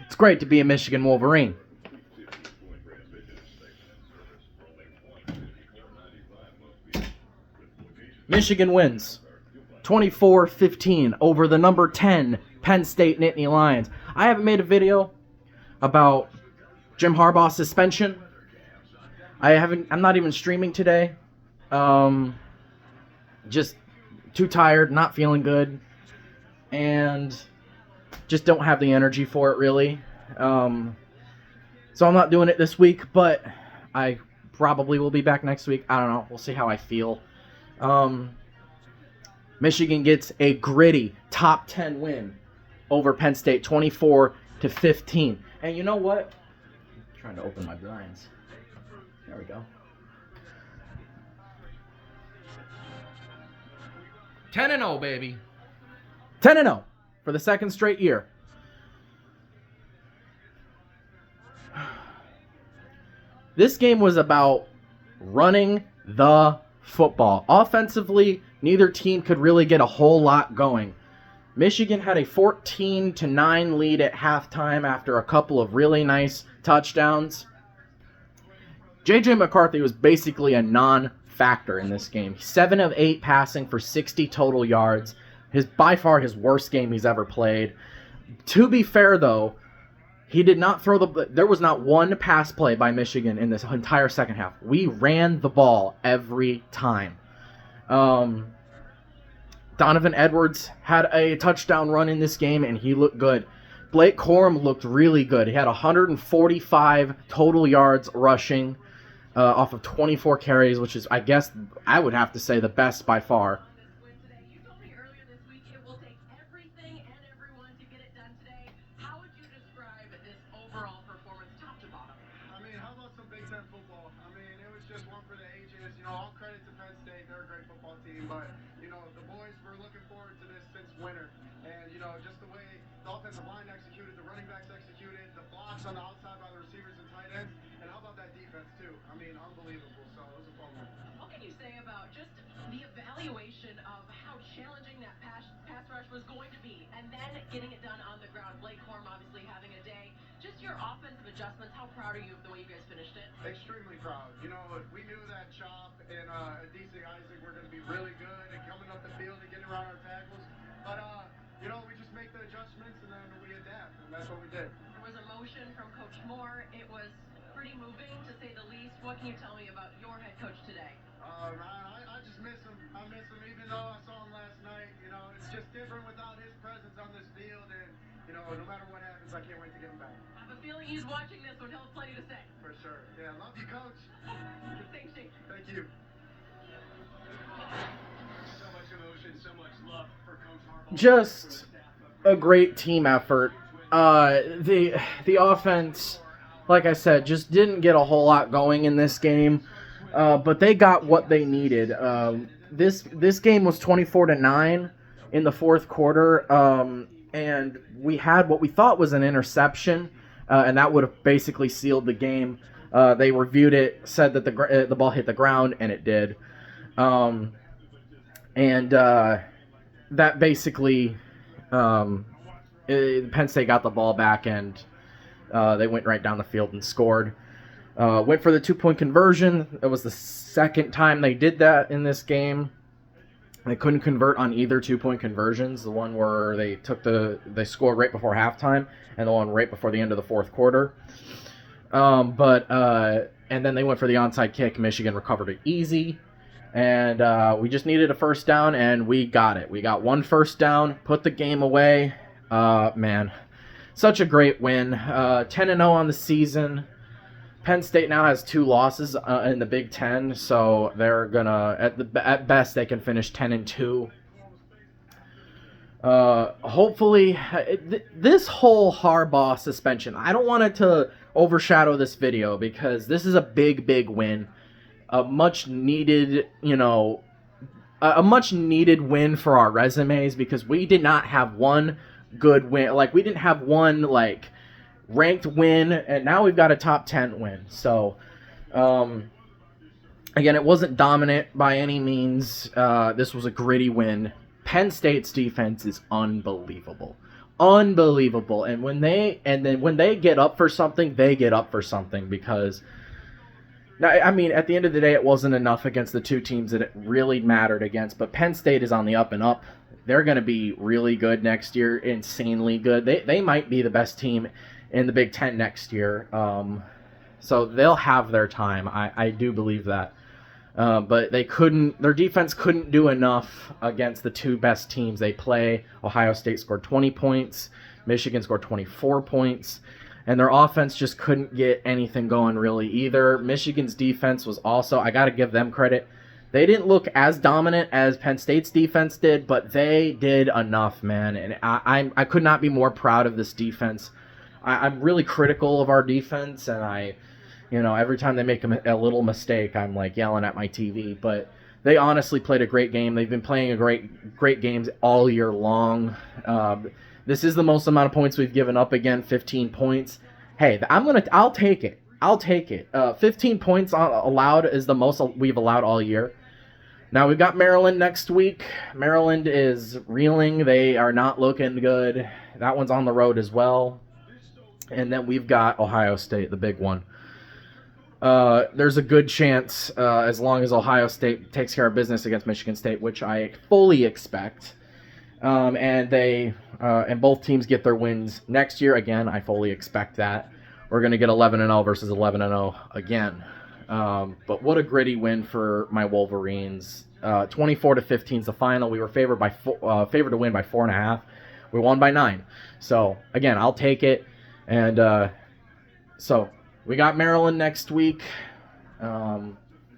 It's great to be a Michigan Wolverine. Michigan wins 24-15 over the number 10 Penn State Nittany Lions. I haven't made a video about Jim Harbaugh's suspension. I'm not even streaming today. Just too tired, not feeling good, and just don't have the energy for it really. So I'm not doing it this week, but I probably will be back next week. I don't know. We'll see how I feel. Michigan gets a gritty top 10 win over Penn State, 24-15. And you know what? I'm trying to open my blinds. There we go. 10-0, baby. 10-0 for the second straight year. This game was about running the football. Offensively, neither team could really get a whole lot going. Michigan had a 14-9 lead at halftime after a couple of really nice touchdowns. J.J. McCarthy was basically a non-factor in this game. 7 of 8 passing for 60 total yards. By far his worst game he's ever played. To be fair, though, he did not throw there was not one pass play by Michigan in this entire second half. We ran the ball every time. Donovan Edwards had a touchdown run in this game, and he looked good. Blake Corum looked really good. He had 145 total yards rushing off of 24 carries, which is, I guess, I would have to say the best by far. But, the boys were looking forward to this since winter. And, just the way the offensive line executed, the running backs executed, the blocks on the outside by the receivers and tight ends. And how about that defense, too? Unbelievable. So it was a fun one. What can you say about just the evaluation of how challenging that pass rush was going to be, and then getting it done on the ground? Blake Corum obviously having a day. Just your offensive adjustments, how proud are you of the way you guys finished it? Extremely proud. We knew that Chop and DC Isaac were going to be really good and coming up the field and getting around our tackles. But, we just make the adjustments and then we adapt, and that's what we did. There was emotion from Coach Moore. It was pretty moving, to say the least. What can you tell me about your head coach today? I just miss him. I miss him, even though I saw him last night. It's just different without his presence on this field, and, no matter what happens, I can't wait to get him back. I have a feeling he's watching this one. He'll have plenty to say. For sure. Yeah, love you, Coach. Thanks, Jake. Thank you. So much emotion, so much love for Coach Harbaugh. Just a great team effort. The offense, like I said, just didn't get a whole lot going in this game, but they got what they needed. This game was 24-9 in the fourth quarter, and we had what we thought was an interception, and that would have basically sealed the game. They reviewed it, said that the ball hit the ground, and it did. That basically, Penn State got the ball back, and they went right down the field and scored. Went for the 2-point conversion. It was the second time they did that in this game. They couldn't convert on either 2-point conversions. The one where they scored right before halftime, and the one right before the end of the fourth quarter. And then they went for the onside kick. Michigan recovered it easy. And we just needed a first down, and we got it. We got one first down, put the game away. Man, such a great win. 10-0 on the season. Penn State now has 2 losses in the Big Ten, so they're gonna at best they can finish 10-2. Hopefully, this whole Harbaugh suspension, I don't want it to overshadow this video because this is a big win. A much needed win for our resumes because we did not have one good win. We didn't have one ranked win, and now we've got a top 10 win. So, again, it wasn't dominant by any means. This was a gritty win. Penn State's defense is unbelievable. Unbelievable. And when they get up for something, they get up for something because now, I mean, at the end of the day, it wasn't enough against the two teams that it really mattered against, but Penn State is on the up and up. They're going to be really good next year, insanely good. They might be the best team in the Big Ten next year. So they'll have their time. I do believe that. But their defense couldn't do enough against the two best teams they play. Ohio State scored 20 points. Michigan scored 24 points. And their offense just couldn't get anything going really either. Michigan's defense was also, I got to give them credit. They didn't look as dominant as Penn State's defense did, but they did enough, man. And I could not be more proud of this defense. I'm really critical of our defense, and every time they make a little mistake, I'm like yelling at my TV. But they honestly played a great game. They've been playing great games all year long. This is the most amount of points we've given up again, 15 points. Hey, I'll take it. 15 points allowed is the most we've allowed all year. Now we've got Maryland next week. Maryland is reeling. They are not looking good. That one's on the road as well. And then we've got Ohio State, the big one. There's a good chance, as long as Ohio State takes care of business against Michigan State, which I fully expect, and both teams get their wins next year. Again, I fully expect that. We're going to get 11-0 versus 11-0 again. But what a gritty win for my Wolverines. 24-15 is the final. We were favored to win by 4.5. We won by 9. So again, I'll take it. And so we got Maryland next week.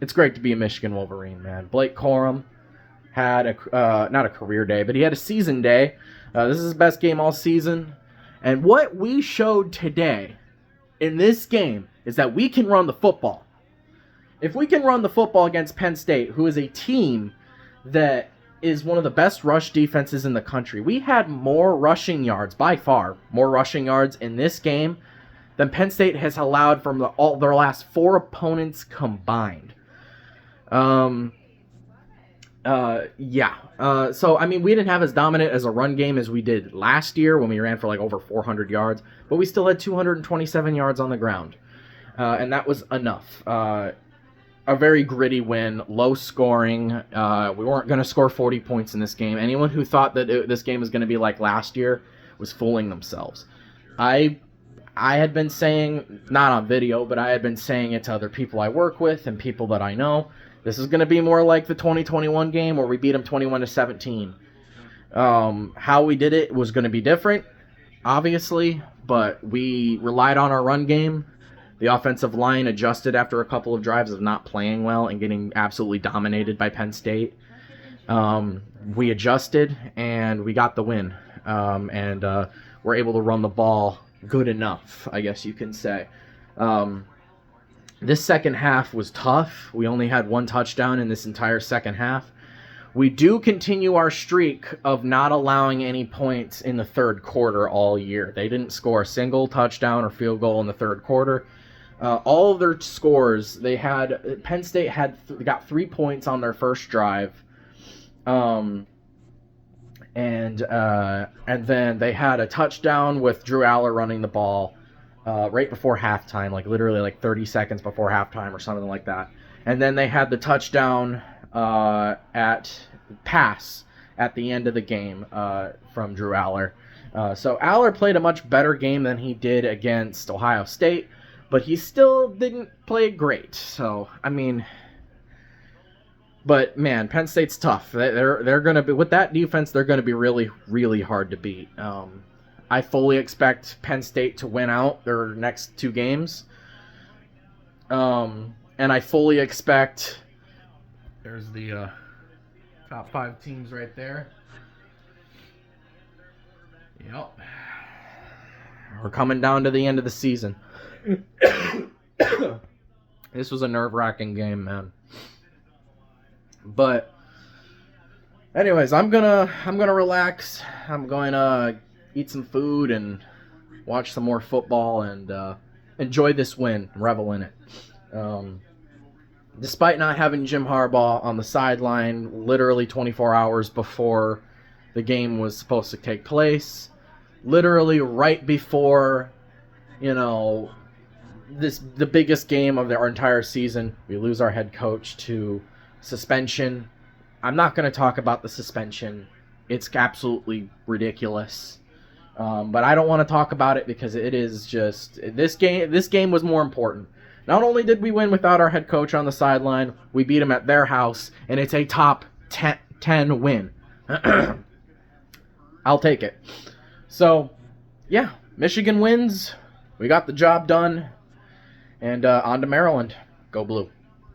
It's great to be a Michigan Wolverine, man. Blake Corum had not a career day, but he had a season day. This is his best game all season. And what we showed today in this game is that we can run the football. If we can run the football against Penn State, who is a team that is one of the best rush defenses in the country, we had more rushing yards, by far, more rushing yards in this game than Penn State has allowed from their last 4 opponents combined. So, I mean, we didn't have as dominant as a run game as we did last year when we ran for like over 400 yards, but we still had 227 yards on the ground. And that was enough. A very gritty win, low scoring. We weren't going to score 40 points in this game. Anyone who thought that this game was going to be like last year was fooling themselves. I had been saying, not on video, but I had been saying it to other people I work with and people that I know. This is going to be more like the 2021 game where we beat them 21-17. How we did it was going to be different, obviously, but we relied on our run game. The offensive line adjusted after a couple of drives of not playing well and getting absolutely dominated by Penn State. We adjusted, and we got the win. And we're able to run the ball good enough, I guess you can say. This second half was tough. We only had 1 touchdown in this entire second half. We do continue our streak of not allowing any points in the third quarter all year. They didn't score a single touchdown or field goal in the third quarter. All of their scores, Penn State got 3 points on their first drive. And then they had a touchdown with Drew Aller running the ball right before halftime, like literally like 30 seconds before halftime or something like that. And then they had the touchdown pass at the end of the game from Drew Aller. So Aller played a much better game than he did against Ohio State, but he still didn't play great. So, I mean, but man, Penn State's tough. They're going to be, with that defense, they're going to be really, really hard to beat. I fully expect Penn State to win out their next 2 games. And I fully expect, there's the top 5 teams right there. Yep. We're coming down to the end of the season. This was a nerve-wracking game, man. But anyways, I'm gonna relax. I'm going to eat some food and watch some more football and enjoy this win, revel in it. Despite not having Jim Harbaugh on the sideline literally 24 hours before the game was supposed to take place. Literally right before, the biggest game of our entire season, we lose our head coach to suspension. I'm not going to talk about the suspension. It's absolutely ridiculous. But I don't want to talk about it because it is just this game. This game was more important. Not only did we win without our head coach on the sideline, we beat them at their house, and it's a top 10 win. I'll take it. So, yeah, Michigan wins. We got the job done. And on to Maryland. Go Blue.